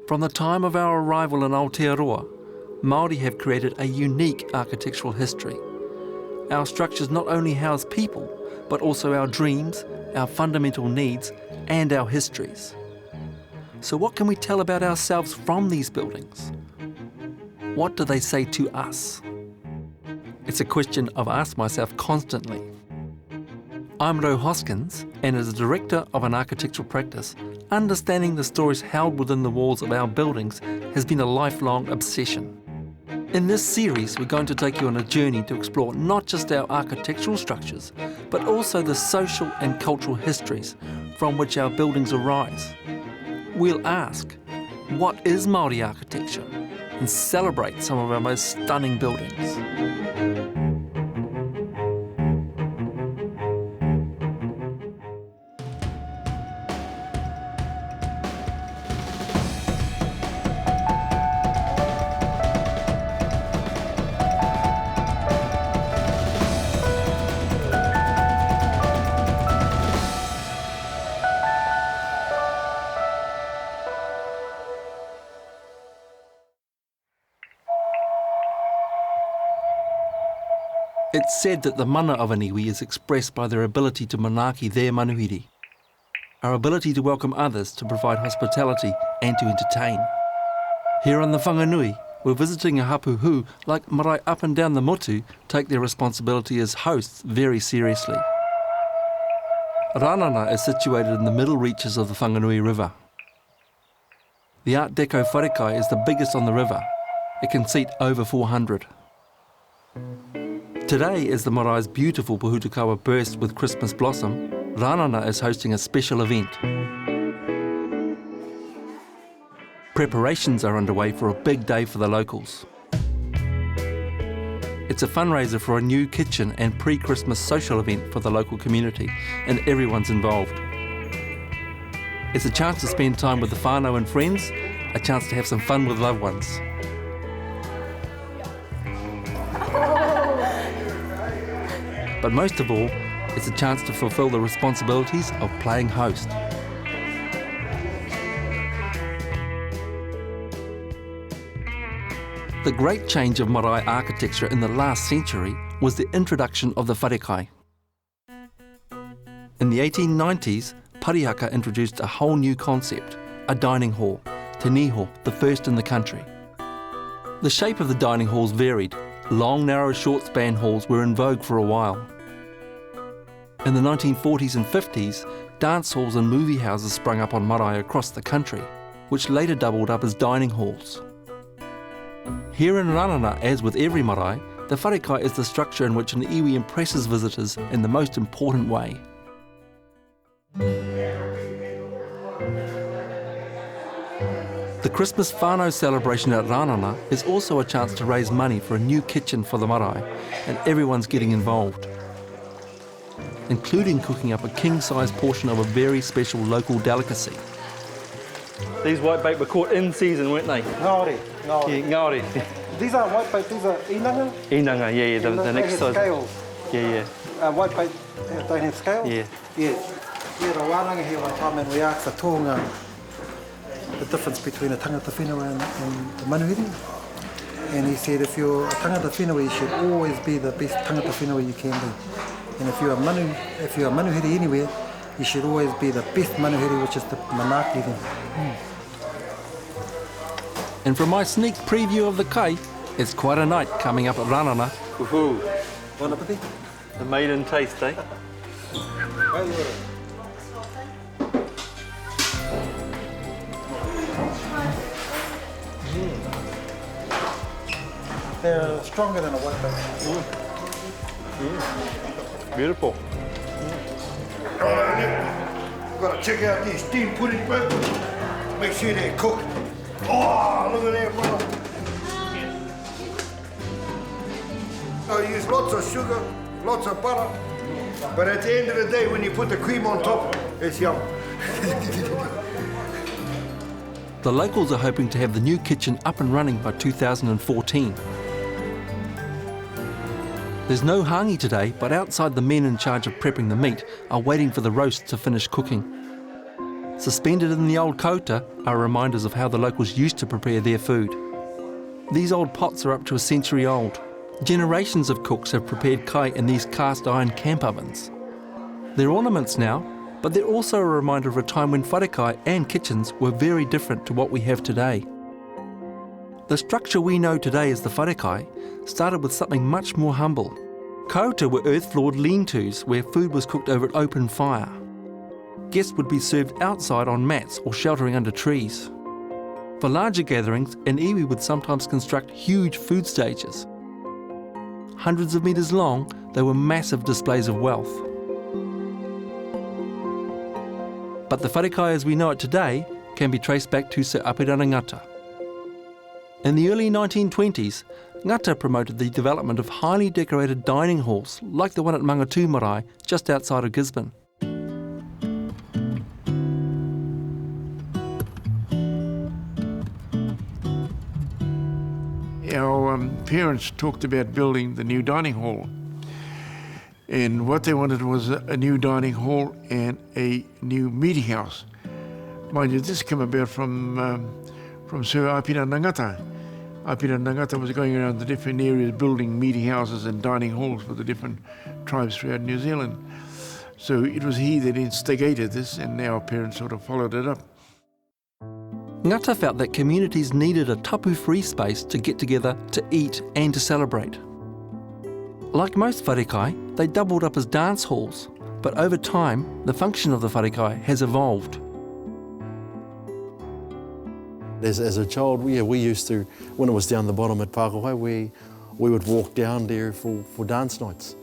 From the time of our arrival in Aotearoa, Māori have created a unique architectural history. Our structures not only house people, but also our dreams, our fundamental needs, and our histories. So what can we tell about ourselves from these buildings? What do they say to us? It's a question I've asked myself constantly. I'm Ro Hoskins, and as a director of an architectural practice, understanding the stories held within the walls of our buildings has been a lifelong obsession. In this series, we're going to take you on a journey to explore not just our architectural structures, but also the social and cultural histories from which our buildings arise. We'll ask, what is Māori architecture? And celebrate some of our most stunning buildings. It's said that the mana of an iwi is expressed by their ability to Manaaki their manuhiri, our ability to welcome others, to provide hospitality and to entertain. Here on the Whanganui, we're visiting a hapu who, like marae up and down the motu, take their responsibility as hosts very seriously. Ranana is situated in the middle reaches of the Whanganui River. The Art Deco wharekai is the biggest on the river. It can seat over 400. Today, as the marai's beautiful Puhutakawa bursts with Christmas blossom, Ranana is hosting a special event. Preparations are underway for a big day for the locals. It's a fundraiser for a new kitchen and pre-Christmas social event for the local community, and everyone's involved. It's a chance to spend time with the whānau and friends, a chance to have some fun with loved ones. But most of all, it's a chance to fulfil the responsibilities of playing host. The great change of marae architecture in the last century was the introduction of the wharekai. In the 1890s, Parihaka introduced a whole new concept, a dining hall, te niho, the first in the country. The shape of the dining halls varied. Long, narrow, short-span halls were in vogue for a while. In the 1940s and 50s, dance halls and movie houses sprung up on marae across the country, which later doubled up as dining halls. Here in Ranana, as with every marae, the wharekai is the structure in which an iwi impresses visitors in the most important way. The Christmas whānau celebration at Ranana is also a chance to raise money for a new kitchen for the marae, and everyone's getting involved, including cooking up a king-size portion of a very special local delicacy. These whitebait were caught in season, weren't they? Ngāori. Yeah, Ngāori. These aren't whitebait, these are inanga. Inanga, yeah, the next size. They have scales. Yeah. Whitebait don't have scales? Yeah. Yeah. We had a wānanga here one time and we asked the tohunga the difference between a tangata whenua and the manuhiri. And he said if you're a tangata whenua, you should always be the best tangata whenua you can be. And if you're a manuhiri anywhere, you should always be the best manuhiri, which is the Maanaki then. And from my sneak preview of the kai, it's quite a night coming up at Ranana. Woohoo! Bon appetit. The maiden taste, eh? They're stronger than a whitebait. Beautiful. Got to check out these steam pudding bread. Make sure they're cooked. Oh, look at that, brother. I use lots of sugar, lots of butter. But at the end of the day, when you put the cream on top, it's yum. The locals are hoping to have the new kitchen up and running by 2014. There's no hangi today, but outside the men in charge of prepping the meat are waiting for the roast to finish cooking. Suspended in the old kota are reminders of how the locals used to prepare their food. These old pots are up to a century old. Generations of cooks have prepared kai in these cast iron camp ovens. They're ornaments now, but they're also a reminder of a time when wharekai and kitchens were very different to what we have today. The structure we know today as the wharekai started with something much more humble. Kota were earth-floored lean-tos where food was cooked over an open fire. Guests would be served outside on mats or sheltering under trees. For larger gatherings, an iwi would sometimes construct huge food stages. Hundreds of metres long, they were massive displays of wealth. But the wharekai as we know it today can be traced back to Sir Apirana Ngata. In the early 1920s, Ngata promoted the development of highly decorated dining halls like the one at Mangatu Marae, just outside of Gisborne. Our parents talked about building the new dining hall, and what they wanted was a new dining hall and a new meeting house. Mind you, this came about from Sir Apirana Ngata. Apirana Ngata was going around the different areas building meeting houses and dining halls for the different tribes throughout New Zealand. So it was he that instigated this, and our parents sort of followed it up. Ngata felt that communities needed a tapu-free space to get together, to eat and to celebrate. Like most wharekai, they doubled up as dance halls, but over time, the function of the wharekai has evolved. As a child, we used to, when it was down the bottom at Pākahai, we would walk down there for dance nights,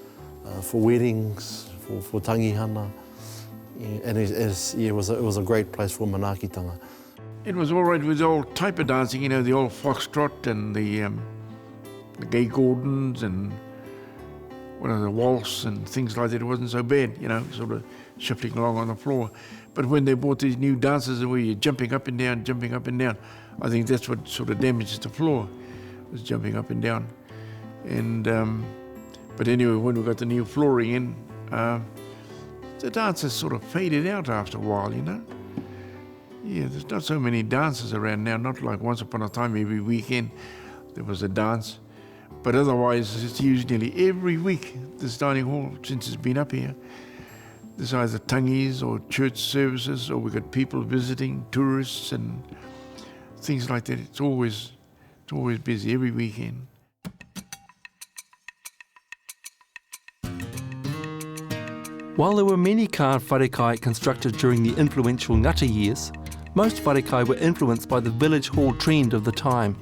for weddings, for tangihana, and it was a great place for Maanaki-tanga. It was all right with the old type of dancing, you know, the old foxtrot and the gay Gordons and the waltz and things like that. It wasn't so bad, you know, sort of shifting along on the floor. But when they brought these new dances where you're jumping up and down, I think that's what sort of damages the floor, was jumping up and down. And but anyway, when we got the new flooring in, the dances sort of faded out after a while, you know. Yeah, there's not so many dances around now, not like once upon a time every weekend there was a dance. But otherwise, it's used nearly every week, this dining hall, since it's been up here. There's either tangis or church services, or we've got people visiting, tourists and things like that. It's always busy every weekend. While there were many carved wharekai constructed during the influential Ngata years, most wharekai were influenced by the village hall trend of the time.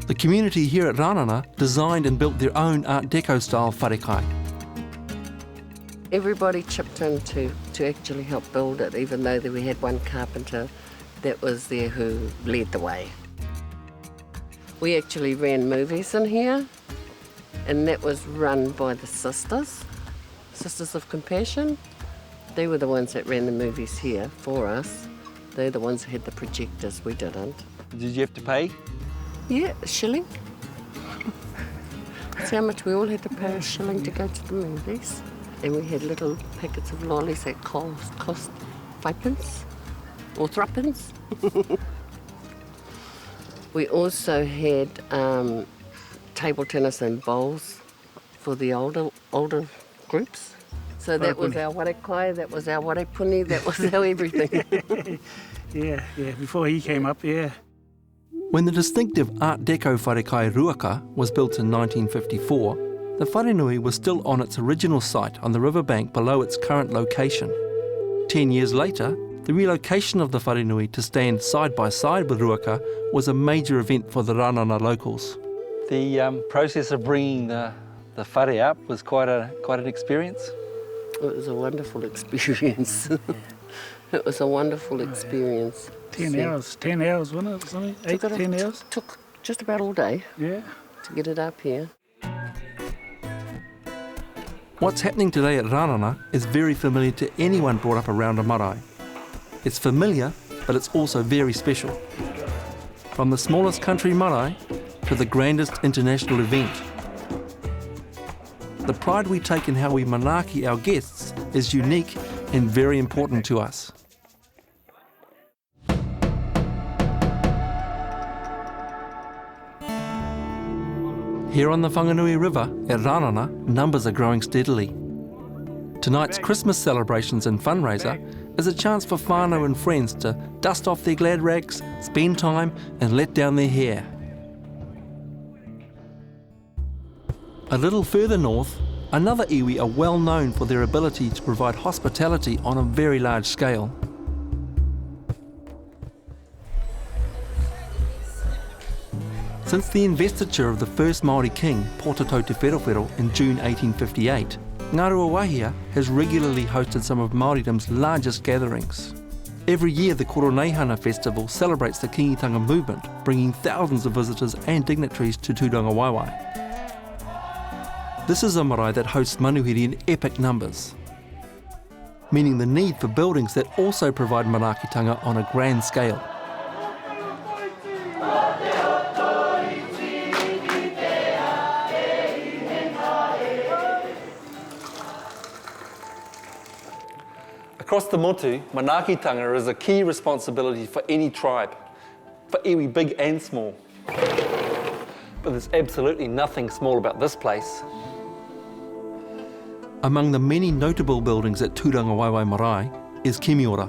The community here at Ranana designed and built their own Art Deco style wharekai. Everybody chipped in to actually help build it, even though we had one carpenter that was there who led the way. We actually ran movies in here, and that was run by the Sisters of Compassion. They were the ones that ran the movies here for us. They're the ones who had the projectors, we didn't. Did you have to pay? Yeah, a shilling. That's how much we all had to pay, a shilling to go to the movies. And we had little packets of lollies that cost 5p or 3p. We also had table tennis and bowls for the older groups. So that was our wharekai, that was our warepuni, that was our everything. Yeah, before he came up, yeah. When the distinctive Art Deco wharekai Ruaka was built in 1954, the wharenui was still on its original site on the riverbank below its current location. 10 years later, the relocation of the wharenui to stand side by side with Ruaka was a major event for the Ranana locals. The process of bringing the whare up was quite an experience. It was a wonderful experience. It was a wonderful experience. 10 hours, wasn't it? Something? 8, 10 hours? Took just about all day to get it up here. What's happening today at Ranana is very familiar to anyone brought up around a marae. It's familiar, but it's also very special. From the smallest country marae to the grandest international event. The pride we take in how we Maanaki our guests is unique and very important to us. Here on the Whanganui River at Ranana, numbers are growing steadily. Tonight's Christmas celebrations and fundraiser is a chance for whānau and friends to dust off their glad rags, spend time and let down their hair. A little further north, another iwi are well known for their ability to provide hospitality on a very large scale. Since the investiture of the first Māori king, Pōtatau Te Wherowhero, in June 1858, Ngārua Wahia has regularly hosted some of Māoridom's largest gatherings. Every year the Koroneihana Festival celebrates the kingitanga movement, bringing thousands of visitors and dignitaries to Tūranga Waiwai. This is a marae that hosts manuhiri in epic numbers, meaning the need for buildings that also provide manaakitanga on a grand scale. Across the motu, manaakitanga is a key responsibility for any tribe, for iwi big and small. But there's absolutely nothing small about this place. Among the many notable buildings at Tūranga Waiwai Marae is Kimiora.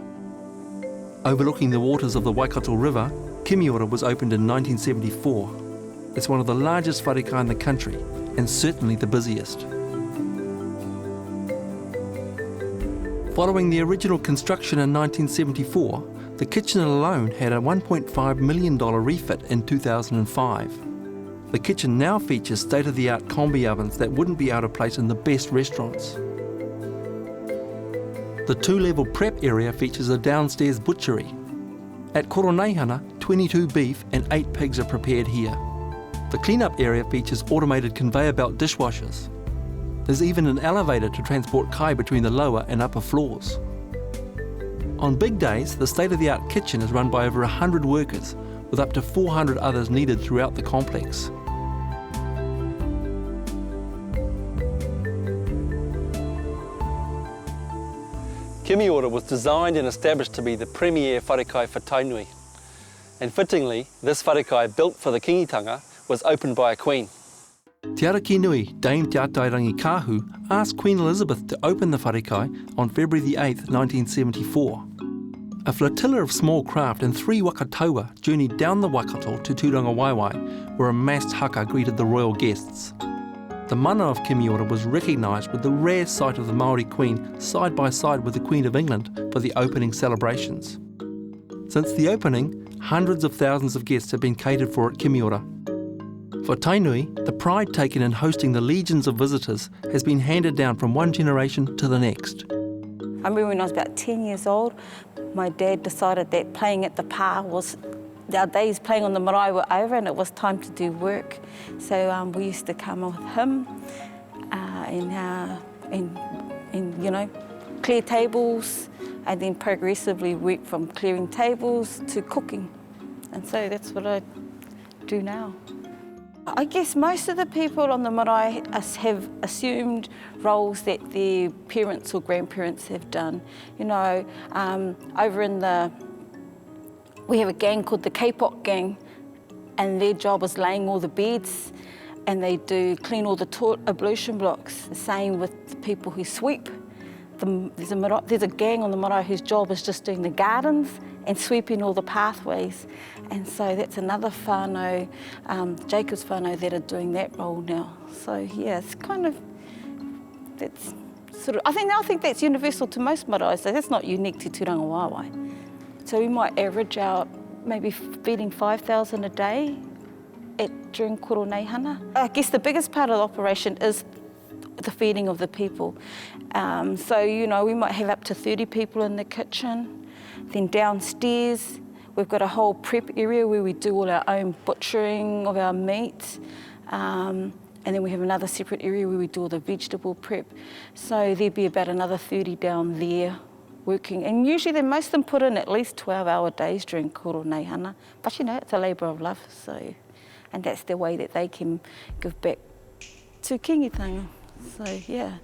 Overlooking the waters of the Waikato River, Kimiora was opened in 1974. It's one of the largest wharekai in the country, and certainly the busiest. Following the original construction in 1974, the kitchen alone had a $1.5 million refit in 2005. The kitchen now features state-of-the-art combi ovens that wouldn't be out of place in the best restaurants. The two-level prep area features a downstairs butchery. At Koroneihana, 22 beef and 8 pigs are prepared here. The clean-up area features automated conveyor belt dishwashers. There's even an elevator to transport kai between the lower and upper floors. On big days, the state-of-the-art kitchen is run by over 100 workers, with up to 400 others needed throughout the complex. Kimiora was designed and established to be the premier wharekai for Tainui. And fittingly, this wharekai built for the kingitanga was opened by a queen. Te ara ki nui, Dame Te Atairangi Kahu, asked Queen Elizabeth to open the wharekai on February the 8th, 1974. A flotilla of small craft and 3 wakataua journeyed down the Waikato to Tūranga Waiwai, where a massed haka greeted the royal guests. The mana of Kimiora was recognised with the rare sight of the Māori Queen side by side with the Queen of England for the opening celebrations. Since the opening, hundreds of thousands of guests have been catered for at Kimiora. For Tainui, the pride taken in hosting the legions of visitors has been handed down from one generation to the next. I remember when I was about 10 years old, my dad decided that playing at the pa was, our days playing on the marae were over and it was time to do work. So we used to come with him and you know, clear tables and then progressively work from clearing tables to cooking. And so that's what I do now. I guess most of the people on the marae have assumed roles that their parents or grandparents have done. You know, over in we have a gang called the K-pop gang, and their job is laying all the beds, and they do clean all the ablution blocks. The same with the people who sweep. There's a gang on the marae whose job is just doing the gardens and sweeping all the pathways. And so that's another whānau, Jacob's whānau, that are doing that role now. So yeah, it's kind of, that's sort of, I think that's universal to most marae, so that's not unique to Tūranga Waiwai. So we might average out maybe feeding 5,000 a day during Koroneihana. I guess the biggest part of the operation is the feeding of the people. So, you know, we might have up to 30 people in the kitchen. Then downstairs, we've got a whole prep area where we do all our own butchering of our meat. And then we have another separate area where we do all the vegetable prep. So there'd be about another 30 down there working. And usually most of them put in at least 12-hour days during Koroneihana. But you know, it's a labour of love, so, and that's the way that they can give back to kingitanga. So, yeah.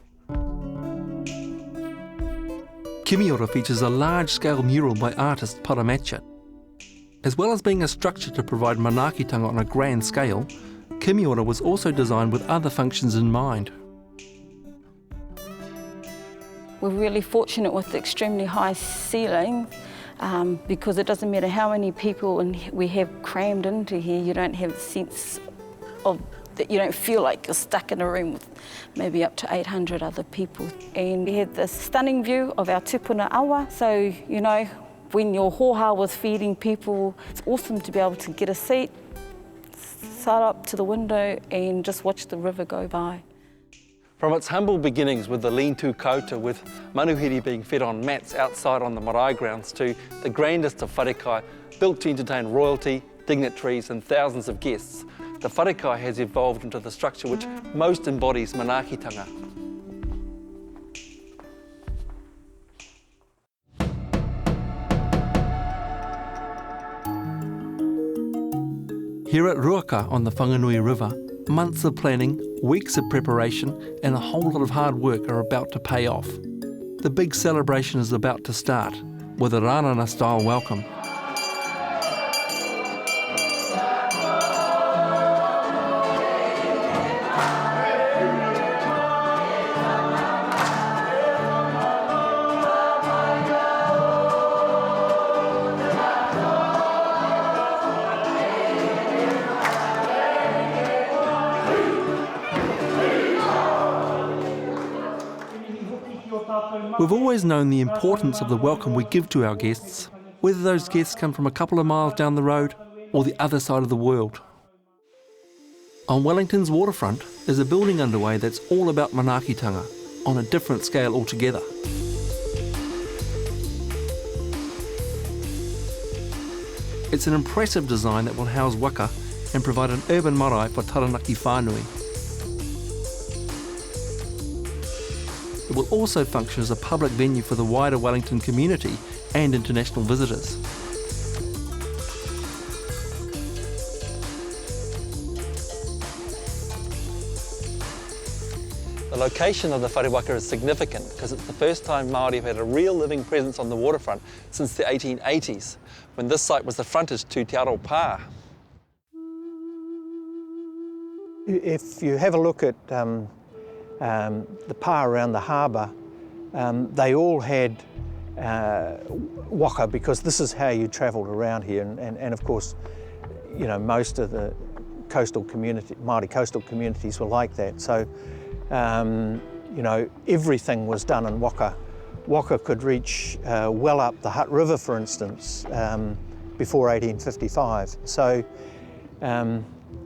Kimiora features a large-scale mural by artist Paramacha. As well as being a structure to provide manaakitanga on a grand scale, Kimiora was also designed with other functions in mind. We're really fortunate with the extremely high ceiling because it doesn't matter how many people we have crammed into here, you don't have a sense of that, you don't feel like you're stuck in a room with maybe up to 800 other people. And we had this stunning view of our tupuna awa, so you know, when your hoha was feeding people, it's awesome to be able to get a seat, sit up to the window and just watch the river go by. From its humble beginnings with the lean-to kouta, with manuhiri being fed on mats outside on the marae grounds, to the grandest of wharekai, built to entertain royalty, dignitaries and thousands of guests, the wharekai has evolved into the structure which most embodies manaakitanga. Here at Ruaka on the Whanganui River, months of planning, weeks of preparation and a whole lot of hard work are about to pay off. The big celebration is about to start with a rānana-style welcome. We've always known the importance of the welcome we give to our guests, whether those guests come from a couple of miles down the road or the other side of the world. On Wellington's waterfront is a building underway that's all about manaakitanga, on a different scale altogether. It's an impressive design that will house waka and provide an urban marae for Taranaki whānui. It will also function as a public venue for the wider Wellington community and international visitors. The location of the whare waka is significant because it's the first time Māori have had a real living presence on the waterfront since the 1880s, when this site was the frontage to Te Aro Pā. If you have a look at the pā around the harbour, they all had waka because this is how you travelled around here, and of course, you know, most of the coastal community, Māori coastal communities were like that. So, you know, everything was done in waka. Waka could reach well up the Hutt River, for instance, before 1855. So,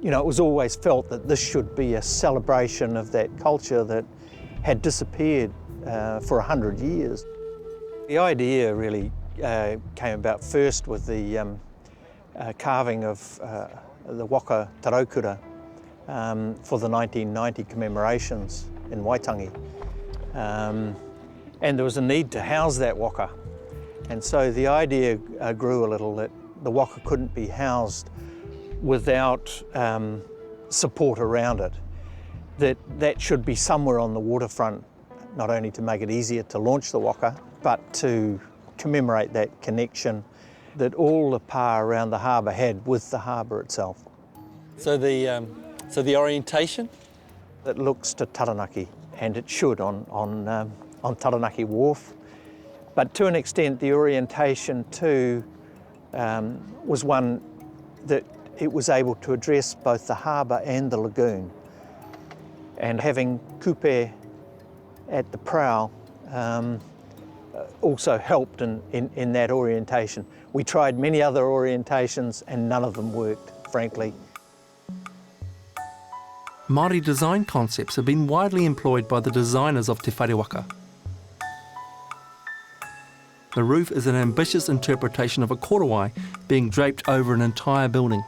you know, it was always felt that this should be a celebration of that culture that had disappeared for 100 years. The idea really came about first with the carving of the waka taraukura for the 1990 commemorations in Waitangi. And there was a need to house that waka. And so the idea grew a little that the waka couldn't be housed without support around it, that should be somewhere on the waterfront, not only to make it easier to launch the waka, but to commemorate that connection that all the pā around the harbour had with the harbour itself. So the orientation? It looks to Taranaki, and it should on Taranaki Wharf, but to an extent the orientation too was one that it was able to address both the harbour and the lagoon. And having kupe at the prow also helped in that orientation. We tried many other orientations and none of them worked, frankly. Māori design concepts have been widely employed by the designers of Te Whare Waka. The roof is an ambitious interpretation of a korowai being draped over an entire building.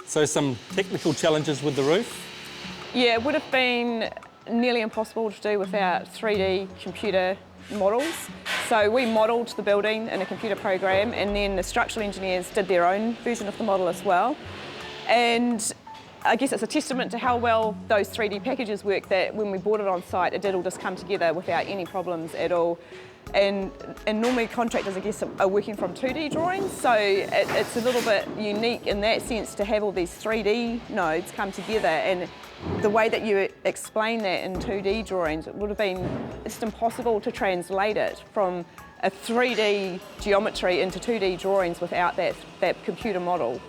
So some technical challenges with the roof? Yeah, it would have been nearly impossible to do without 3D computer models. So we modelled the building in a computer program, and then the structural engineers did their own version of the model as well. And I guess it's a testament to how well those 3D packages work that when we bought it on site, it did all just come together without any problems at all. And normally contractors, I guess, are working from 2D drawings, so it's a little bit unique in that sense to have all these 3D nodes come together, and the way that you explain that in 2D drawings, it would have been just impossible to translate it from a 3D geometry into 2D drawings without that computer model.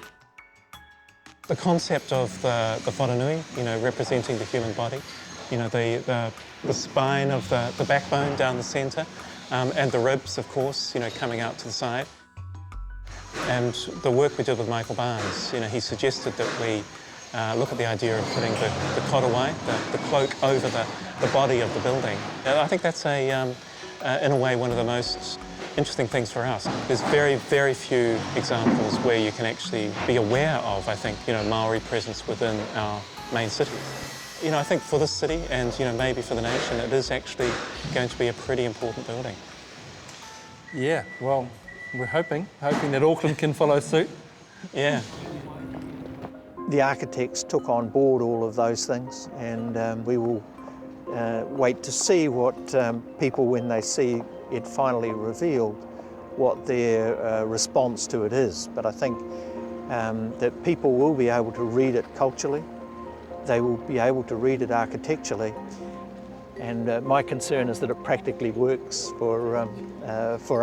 The concept of the wharenui, representing the human body, the spine of the backbone down the centre, and the ribs, of course, coming out to the side. And the work we did with Michael Barnes, he suggested that we look at the idea of putting the korowai, the cloak, over the body of the building. And I think that's in a way, one of the most interesting things for us. There's very, very few examples where you can actually be aware of, I think, Māori presence within our main cities. I think for this city and, maybe for the nation, it is actually going to be a pretty important building. Yeah, well, we're hoping that Auckland can follow suit. Yeah. The architects took on board all of those things, and we will wait to see what people, when they see it finally revealed, what their response to it is. But I think that people will be able to read it culturally, they will be able to read it architecturally, and my concern is that it practically works for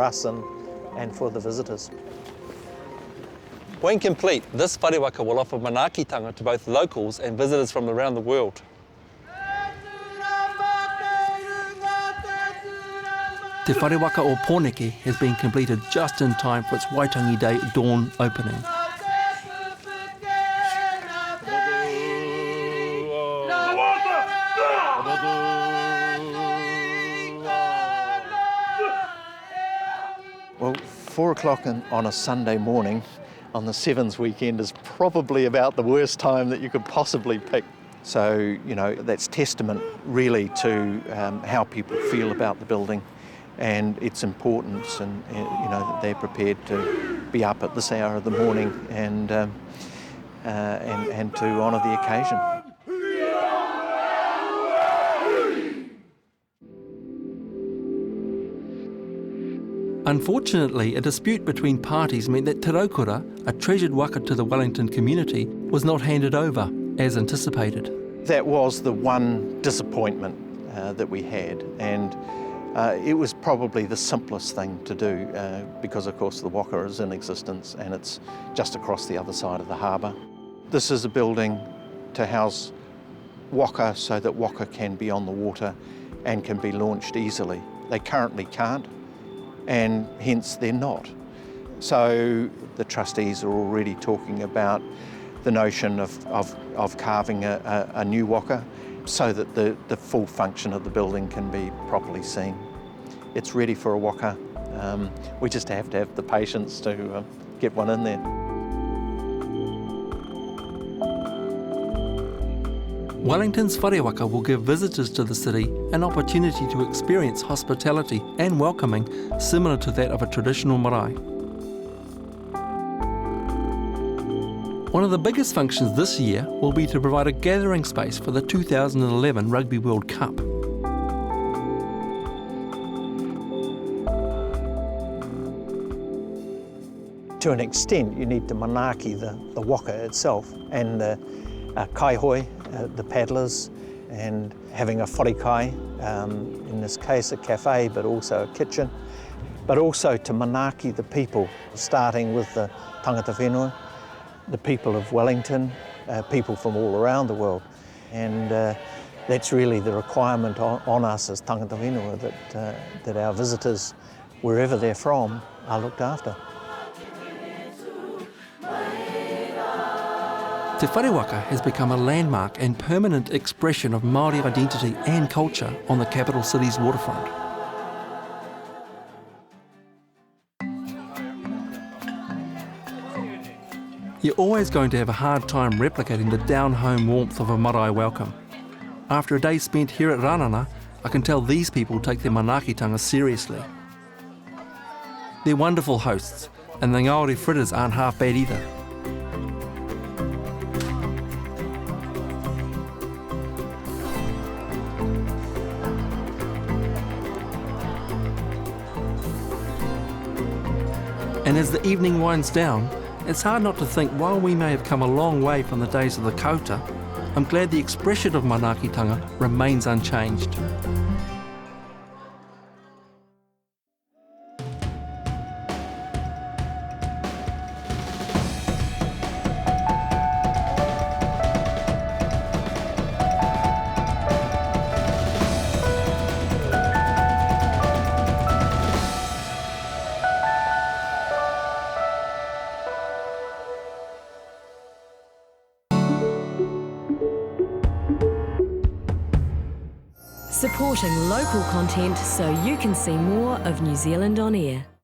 us and for the visitors. When complete, this wharewaka will offer manaakitanga to both locals and visitors from around the world. Te wharewaka o Pōneke has been completed just in time for its Waitangi Day dawn opening. Well, 4 o'clock on a Sunday morning on the Sevens weekend is probably about the worst time that you could possibly pick. So, that's testament really to how people feel about the building and its importance, and that they're prepared to be up at this hour of the morning and to honour the occasion. Unfortunately, a dispute between parties meant that Te Raukura, a treasured waka to the Wellington community, was not handed over as anticipated. That was the one disappointment that we had, and it was probably the simplest thing to do because, of course, the waka is in existence and it's just across the other side of the harbour. This is a building to house waka so that waka can be on the water and can be launched easily. They currently can't, and hence they're not. So the trustees are already talking about the notion of carving a new waka so that the full function of the building can be properly seen. It's ready for a waka. We just have to have the patience to get one in there. Wellington's wharewaka will give visitors to the city an opportunity to experience hospitality and welcoming similar to that of a traditional marae. One of the biggest functions this year will be to provide a gathering space for the 2011 Rugby World Cup. To an extent, you need to Maanaki the waka itself, and the kaihoi, the paddlers, and having a wharekai, in this case a cafe, but also a kitchen, but also to Maanaki the people, starting with the tangata whenua, the people of Wellington, people from all around the world. And that's really the requirement on us as tangata whenua, that our visitors, wherever they're from, are looked after. Te wharewaka has become a landmark and permanent expression of Māori identity and culture on the capital city's waterfront. You're always going to have a hard time replicating the down-home warmth of a marae welcome. After a day spent here at Ranana, I can tell these people take their manaakitanga seriously. They're wonderful hosts, and the Ngāori fritters aren't half bad either. And as the evening winds down, it's hard not to think while we may have come a long way from the days of the kouta, I'm glad the expression of manaakitanga remains unchanged. Supporting local content so you can see more of New Zealand on air.